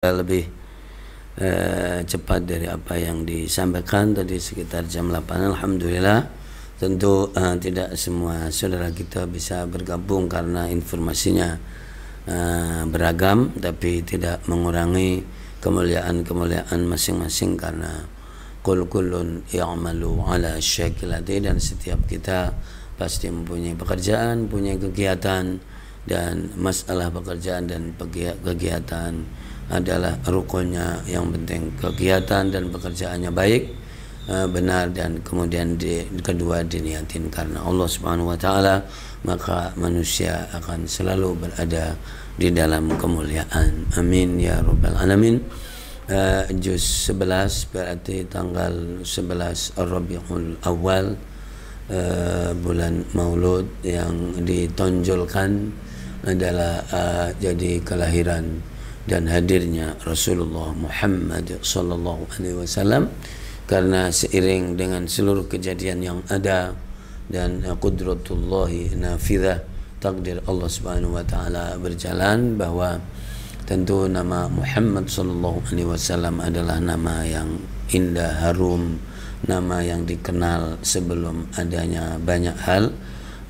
lebih cepat dari apa yang disampaikan tadi sekitar jam 8. Alhamdulillah, tentu tidak semua saudara kita bisa bergabung karena informasinya beragam, tapi tidak mengurangi kemuliaan masing-masing karena kullun ya'malu ala syakilati, dan setiap kita pasti mempunyai pekerjaan, punya kegiatan, dan masalah pekerjaan dan kegiatan adalah rukunnya. Yang penting kegiatan dan pekerjaannya baik, benar, dan kemudian kedua diniatin karena Allah Subhanahu wa taala, maka manusia akan selalu berada di dalam kemuliaan. Amin ya rabbal alamin. Juz 11 berarti tanggal 11 Rabiul Awal, bulan Maulud, yang ditonjolkan adalah jadi kelahiran dan hadirnya Rasulullah Muhammad sallallahu alaihi wasallam, karena seiring dengan seluruh kejadian yang ada dan qudratullahi nafidah, takdir Allah Subhanahu wa taala berjalan, bahwa tentu nama Muhammad sallallahu alaihi wasallam adalah nama yang indah, harum, nama yang dikenal sebelum adanya banyak hal.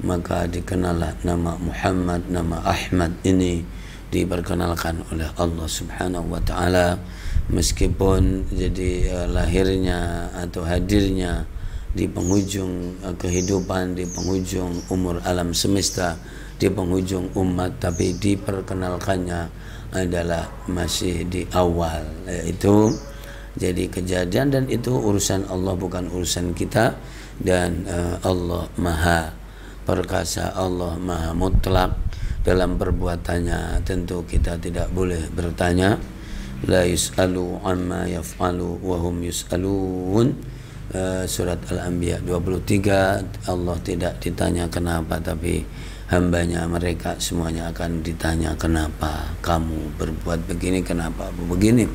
Maka dikenallah nama Muhammad, nama Ahmad ini diperkenalkan oleh Allah Subhanahu wa taala, meskipun jadi lahirnya atau hadirnya di penghujung kehidupan, di penghujung umur alam semesta, di penghujung umat, tapi diperkenalkannya adalah masih di awal. Itu jadi kejadian, dan itu urusan Allah, bukan urusan kita. Dan Allah Maha Perkasa, Allah Maha Mutlak dalam perbuatannya. Tentu kita tidak boleh bertanya. La yus'alu amma yaf'alu wa hum yus'alun. Surat Al-Anbiya 23. Allah tidak ditanya kenapa, tapi hambanya mereka semuanya akan ditanya kenapa kamu berbuat begini, kenapa begini.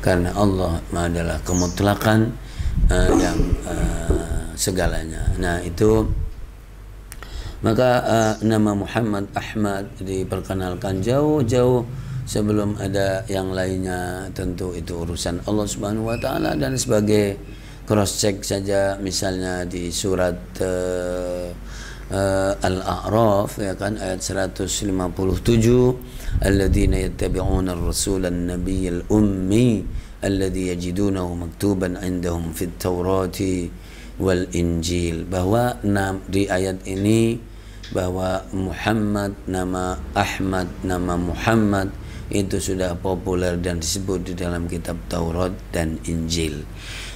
Karena Allah adalah kemutlakan yang segalanya. Nah itu, maka nama Muhammad Ahmad diperkenalkan jauh-jauh sebelum ada yang lainnya. Tentu itu urusan Allah Subhanahu wa taala, dan sebagai cross check saja, misalnya di surat Al-A'raf, ya kan, ayat 157, alladzina yattabi'una ar-rasulan nabiyyal ummi alladzi yajidunahu maktuban 'indahum fit taurati wal injil, bahwa di ayat ini bahwa Muhammad, nama Ahmad, nama Muhammad itu sudah populer dan disebut di dalam kitab Taurat dan Injil.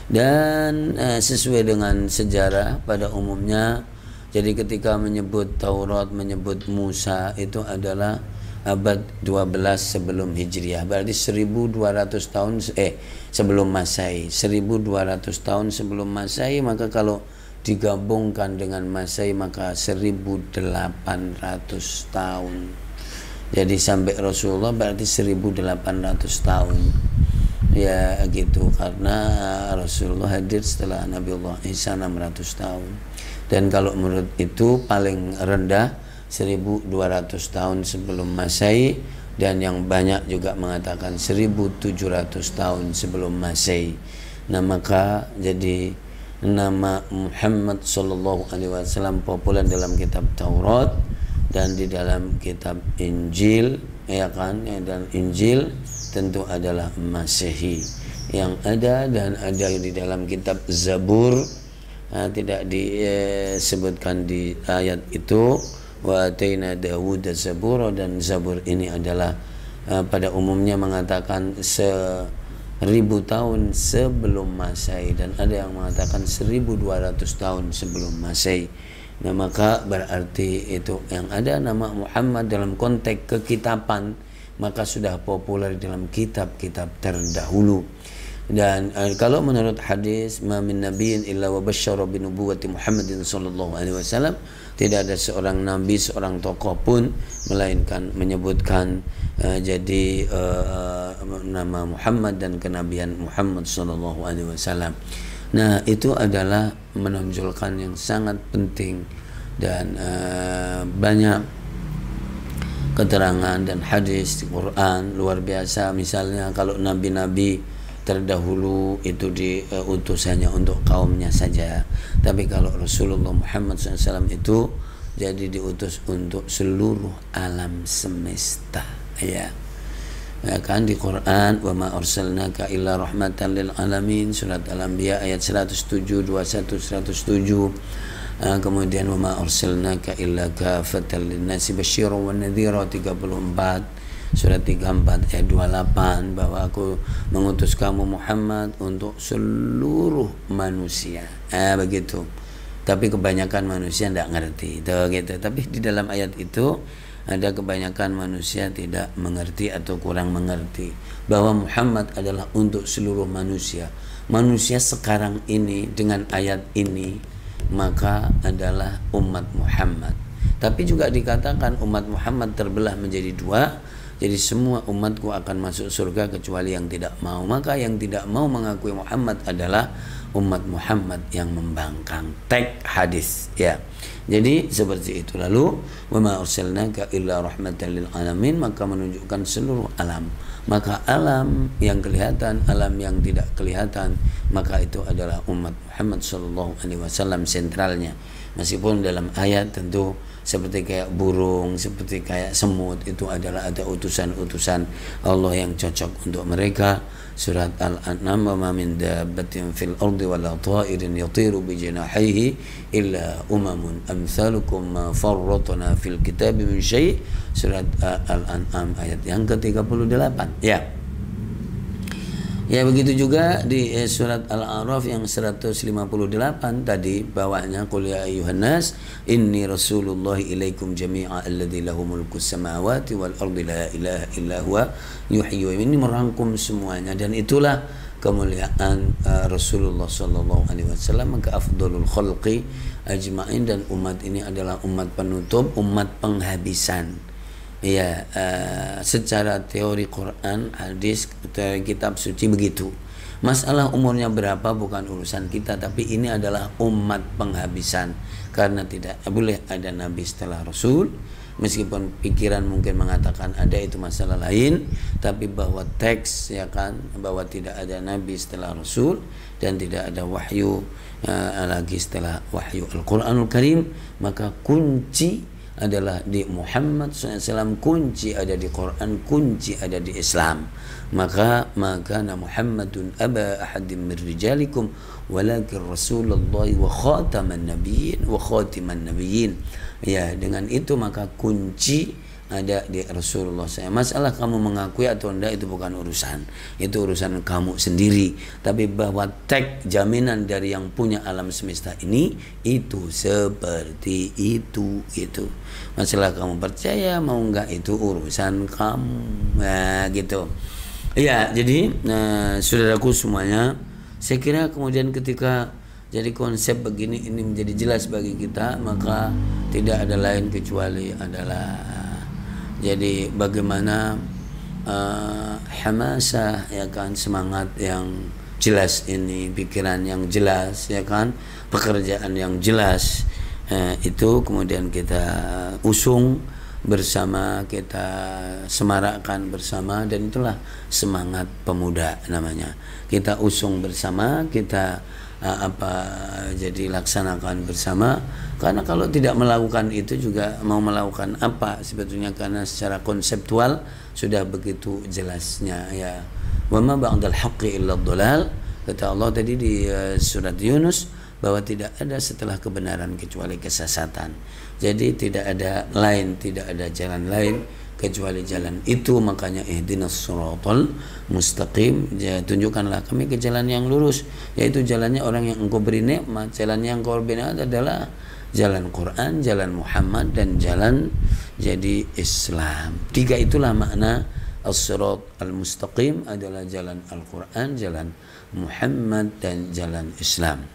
Dan sesuai dengan sejarah pada umumnya, jadi ketika menyebut Taurat, menyebut Musa, itu adalah abad 12 sebelum Hijriah, berarti 1200 tahun sebelum Masehi, 1200 tahun sebelum Masehi. Maka kalau digabungkan dengan Masehi maka 1800 tahun. Jadi sampai Rasulullah berarti 1800 tahun. Ya gitu, karena Rasulullah hadir setelah Nabiullah Isa 600 tahun. Dan kalau menurut itu paling rendah 1200 tahun sebelum Masehi, dan yang banyak juga mengatakan 1700 tahun sebelum Masehi. Nah maka jadi nama Muhammad sallallahu alaihi wasallam populer dalam kitab Taurat dan di dalam kitab Injil, ya kan, dan Injil tentu adalah Masehi yang ada, dan ada di dalam kitab Zabur. Tidak disebutkan di ayat itu, wa ataina Dawud Zabura, dan Zabur ini adalah pada umumnya mengatakan 1000 tahun sebelum Masehi, dan ada yang mengatakan 1200 tahun sebelum Masehi. Nah maka berarti itu yang ada nama Muhammad dalam konteks kekitaban maka sudah populer dalam kitab-kitab terdahulu. Dan kalau menurut hadis, ma min nabiyyin illa wa basyara bi nubuwwati Muhammadin sallallahu alaihi wasallam, tidak ada seorang nabi, seorang tokoh pun melainkan menyebutkan jadi nama Muhammad dan kenabian Muhammad sallallahu alaihi wasallam. Nah itu adalah menonjolkan yang sangat penting, dan banyak keterangan dan hadis di Quran luar biasa. Misalnya kalau nabi-nabi terdahulu itu diutus hanya untuk kaumnya saja, tapi kalau Rasulullah Muhammad SAW itu jadi diutus untuk seluruh alam semesta, ya kan. Di Quran, wa ma arsalnaka illa rahmatan lil alamin, surat Al-Anbiya ayat 107, 21, 107. Kemudian wa ma arsalnaka illa kafatan linnasi basyiran wan nadhira 34, surat 34 ayat 28, bahwa aku mengutus kamu Muhammad untuk seluruh manusia. Begitu. Tapi kebanyakan manusia tidak ngerti, gitu. Tapi di dalam ayat itu ada kebanyakan manusia tidak mengerti atau kurang mengerti bahwa Muhammad adalah untuk seluruh manusia. Manusia sekarang ini dengan ayat ini maka adalah umat Muhammad. Tapi juga dikatakan umat Muhammad terbelah menjadi dua. Jadi semua umatku akan masuk surga kecuali yang tidak mau. Maka yang tidak mau mengakui Muhammad adalah umat Muhammad yang membangkang. Teks hadis, ya. Jadi seperti itu. Lalu wa ma arsalnaka illa rahmatan lil alamin, maka menunjukkan seluruh alam. Maka alam yang kelihatan, alam yang tidak kelihatan, maka itu adalah umat Muhammad sallallahu alaihi wasallam sentralnya. Meskipun dalam ayat tentu seperti kayak burung, seperti kayak semut, itu adalah ada utusan-utusan Allah yang cocok untuk mereka. Surat Al-An'am, wa ma min dabbatin fil ardi wala ta'irin yatiru bi janahihi illa umamun amsalukum ma farratna fil kitabi min syai'. Surat Al-An'am ayat yang ke-38, ya. Ya, begitu juga di surat Al-A'raf yang 158 tadi bawahnya, qul ya ayyuhan nas inni rasulullah ilaikum jami'a alladzi lahu mulku samawati wal ardi la ilaha illa huwa yuhyi wa yumiitu. Ini merangkum semuanya, dan itulah kemuliaan Rasulullah sallallahu alaihi wasallam, maka afdalul khalqi ajma'in, dan umat ini adalah umat penutup, umat penghabisan. Ya, secara teori Quran, hadis, kitab suci begitu. Masalah umurnya berapa bukan urusan kita, tapi ini adalah umat penghabisan, karena tidak boleh ada nabi setelah Rasul. Meskipun pikiran mungkin mengatakan ada, itu masalah lain, tapi bahwa teks, ya kan, bahwa tidak ada nabi setelah Rasul dan tidak ada wahyu lagi setelah wahyu Al-Quranul Karim, maka kunci adalah di Muhammad SAW, kunci ada di Quran, kunci ada di Islam. Maka Muhammadun aba ahadim min rijalikum walakin Rasulullah wa khataman nabiyyin wa khatiman nabiyyin. Ya, dengan itu maka kunci ada di Rasulullah saya. Masalah kamu mengakui atau tidak itu bukan urusan, itu urusan kamu sendiri. Tapi bahwa teks jaminan dari yang punya alam semesta ini itu seperti itu. Masalah kamu percaya mau enggak itu urusan kamu. Nah, gitu. Ya, jadi saudaraku semuanya, saya kira kemudian ketika jadi konsep begini ini menjadi jelas bagi kita, maka tidak ada lain kecuali adalah jadi bagaimana hamasah, ya kan, semangat yang jelas ini, pikiran yang jelas, ya kan, pekerjaan yang jelas, itu kemudian kita usung bersama, kita semarakkan bersama, dan itulah semangat pemuda namanya. Kita usung bersama, kita jadi laksanakan bersama. Karena kalau tidak melakukan itu juga mau melakukan apa sebetulnya, karena secara konseptual sudah begitu jelasnya, ya. Wa ma ba'dal haqqi illa dhalal, kata Allah tadi di surat Yunus, bahwa tidak ada setelah kebenaran kecuali kesesatan. Jadi tidak ada lain, tidak ada jalan lain kecuali jalan itu. Makanya ihdinas siratal mustaqim, ya, tunjukkanlah kami ke jalan yang lurus, yaitu jalannya orang yang engkau beri nikmat. Jalan yang engkau beri nikmat adalah jalan Quran, jalan Muhammad, dan jalan jadi Islam. Tiga itulah makna as-sirat al-mustaqim, adalah jalan Al-Quran, jalan Muhammad, dan jalan Islam.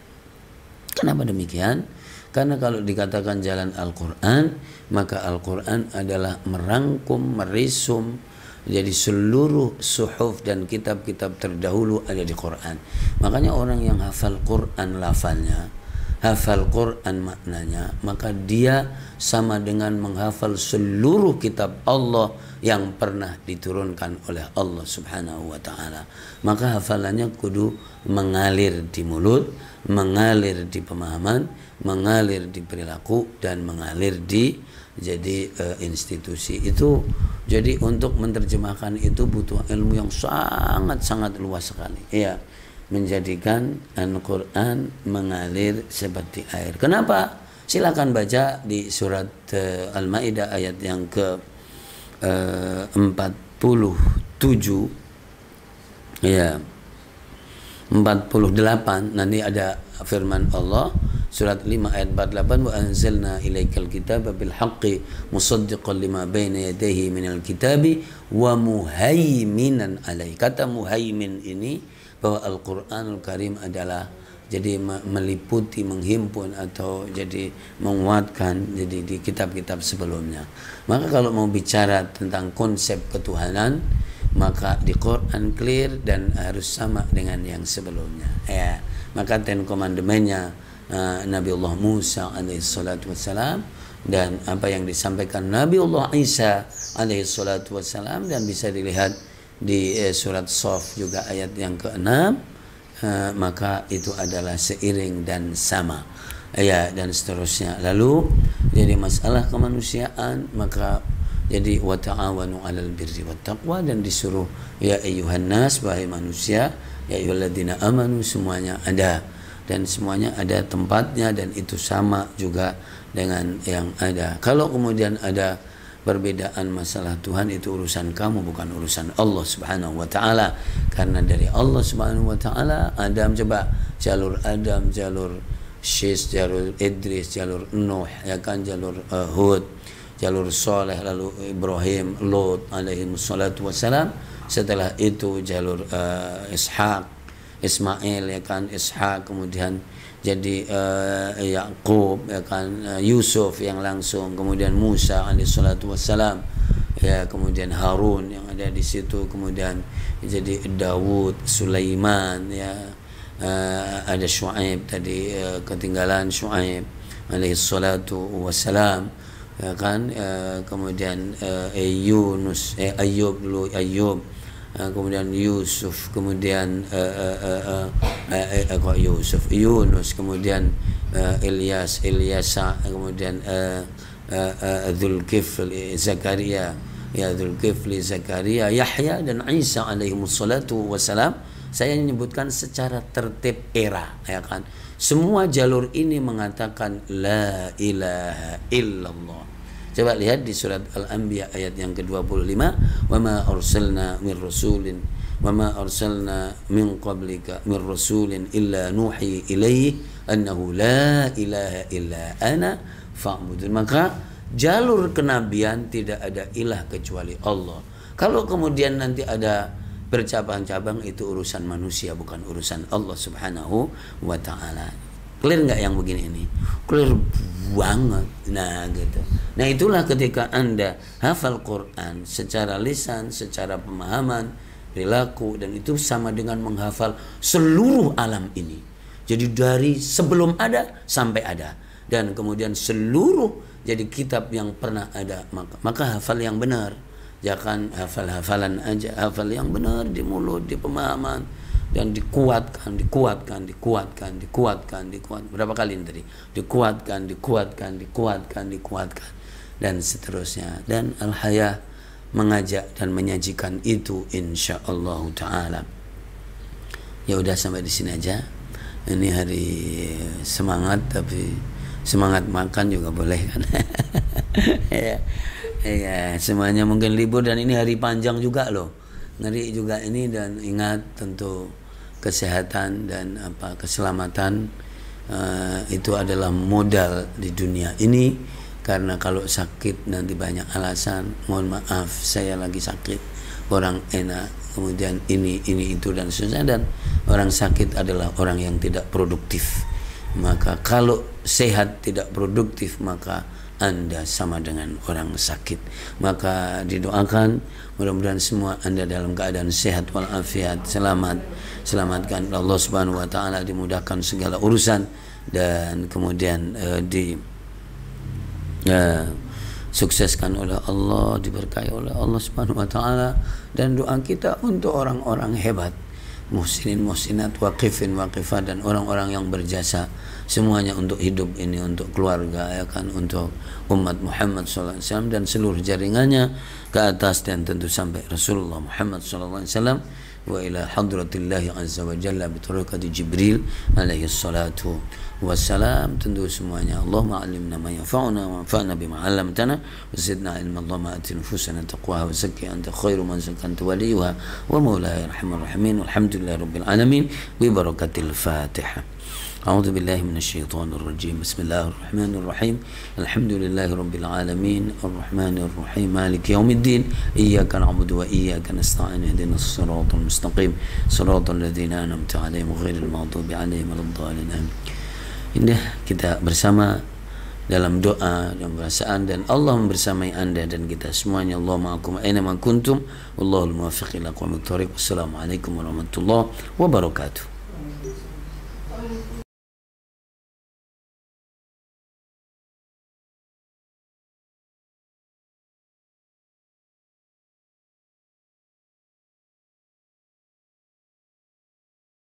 Kenapa demikian? Karena kalau dikatakan jalan Al-Quran, maka Al-Quran adalah merangkum, meresum, jadi seluruh suhuf dan kitab-kitab terdahulu ada di Quran. Makanya orang yang hafal Quran lafalnya, hafal Quran maknanya, maka dia sama dengan menghafal seluruh kitab Allah yang pernah diturunkan oleh Allah Subhanahu wa taala. Maka hafalannya kudu mengalir di mulut, mengalir di pemahaman, mengalir di perilaku, dan mengalir di institusi itu. Jadi untuk menerjemahkan itu butuh ilmu yang sangat-sangat luas sekali. Ya, menjadikan Al-Quran mengalir seperti air. Kenapa? Silakan baca di surat Al-Maidah ayat yang ke 47, ya, 48. Nanti ada firman Allah surat 5 ayat 48, wa anzalna ilaikal kitaba bil haqqi musaddiqan lima baina yadayhi minal kitabi wa muhaiminan alaihi. Kata muhaimin ini bahwa Al-Qur'anul Karim adalah jadi meliputi, menghimpun, atau jadi menguatkan jadi di kitab-kitab sebelumnya. Maka kalau mau bicara tentang konsep ketuhanan, maka di Quran clear dan harus sama dengan yang sebelumnya. Ya, maka Ten Commandment-nya Nabiullah Musa alaihissalatu wassalam dan apa yang disampaikan Nabiullah Isa alaihissalatu wassalam, dan bisa dilihat di surat Shaf juga ayat yang ke-6, maka itu adalah seiring dan sama, ya, dan seterusnya. Lalu jadi masalah kemanusiaan, maka jadi wa ta'awanu 'alal birri wat taqwa, dan disuruh ya ayyuhan nas, wahai manusia, ya ayyuhalladzina amanu, semuanya ada, dan semuanya ada tempatnya, dan itu sama juga dengan yang ada. Kalau kemudian ada perbedaan masalah Tuhan, itu urusan kamu, bukan urusan Allah Subhanahu wa taala. Karena dari Allah Subhanahu wa taala, Adam, coba jalur Adam, jalur Syis, jalur Idris, jalur Nuh, ya kan, jalur Hud, jalur Saleh, lalu Ibrahim, Lot alaihi wassalatu wassalam. Setelah itu jalur Ishaq, Ismail, ya kan, Ishak, kemudian jadi Yakub, ya kan, Yusuf yang langsung, kemudian Musa alaihissalatu wassalam, ya, kemudian Harun yang ada di situ, kemudian jadi Dawud, Sulaiman, ya, ada Syuaib tadi, ketinggalan Syuaib alaihissalatu wassalam, ya kan, kemudian Yunus, Ayub dulu, Ayub, kemudian Yusuf, kemudian Yunus, kemudian Ilyas, Ilyasa, kemudian Dzulkifli, Zakaria, ya, Dzulkifli, Zakaria, Yahya, dan Isa alaihi wassalatu wassalam. Saya menyebutkan secara tertib era, ya kan. Semua jalur ini mengatakan la ilaha illallah. Coba lihat di surat Al-Anbiya ayat yang ke-25, wa ma arsalna min rasulin wa ma arsalna min qablika min rasulin illa nuhi ilaihi annahu la ilaha illa ana fa'budun. Maka jalur kenabian tidak ada ilah kecuali Allah. Kalau kemudian nanti ada bercabang-cabang, itu urusan manusia, bukan urusan Allah Subhanahu wa taala. Clear nggak yang begini ini? Clear banget. Nah gitu. Nah itulah ketika Anda hafal Quran secara lisan, secara pemahaman, perilaku, dan itu sama dengan menghafal seluruh alam ini. Jadi dari sebelum ada sampai ada, dan kemudian seluruh jadi kitab yang pernah ada, maka hafal yang benar. Jangan hafal-hafalan aja, hafal yang benar di mulut, di pemahaman, dan dikuatkan. Berapa kali ini tadi? Dikuatkan, dan seterusnya. Dan Al-Hayah mengajak dan menyajikan itu, insyaallah taala. Ya udah, sampai di sini aja. Ini hari semangat, tapi semangat makan juga boleh kan? Ya, semuanya mungkin libur, dan ini hari panjang juga loh. Ngeri juga ini, dan ingat tentu kesehatan dan keselamatan itu adalah modal di dunia ini. Karena kalau sakit nanti banyak alasan, mohon maaf saya lagi sakit, orang enak, kemudian ini itu dan seterusnya. Dan orang sakit adalah orang yang tidak produktif. Maka kalau sehat tidak produktif, maka Anda sama dengan orang sakit. Maka didoakan mudah-mudahan semua Anda dalam keadaan sehat walafiat, selamatkan Allah Subhanahu wa taala, dimudahkan segala urusan, dan kemudian sukseskan oleh Allah, diberkahi oleh Allah Subhanahu wa taala, dan doa kita untuk orang-orang hebat, muhsinin, muhsinat, waqifin, waqifat, dan orang-orang yang berjasa semuanya untuk hidup ini, untuk keluarga, ya kan, untuk umat Muhammad sallallahu alaihi wasallam dan seluruh jaringannya ke atas, dan tentu sampai Rasulullah Muhammad sallallahu alaihi wasallam wa ila hadratillahi azza wa jalla bi tariqati Jibril alaihi salatu wassalam. Tentu semuanya Allahumma alimna ma yanfa'una wa anfa'na bima 'allamtana wa zidna ilma. Allahumma ati nufusana taqwaha wa zakkiha anta khairu man zakkanta waliyuha wa maulaya arhamar rahimin. Walhamdulillahi rabbil alamin bi barakatil Fatihah. أعوذ بالله من الشيطان الرجيم. بسم الله الرحمن الرحيم. الحمد لله رب العالمين الرحمن الرحيم مالك يوم الدين إياك نعبد وإياك نستعين اهدنا الصراط المستقيم صراط الذين أنعمت عليهم غير المغضوب عليهم ولا الضالين. Indah kita bersama dalam doa dan perasaan, dan Allah membersamai anda dan kita semuanya. Allah ma'akum aina ma kuntum wallahul muwaffiq ila aqwamit thoriq. Wassalamualaikum warahmatullahi wabarakatuh.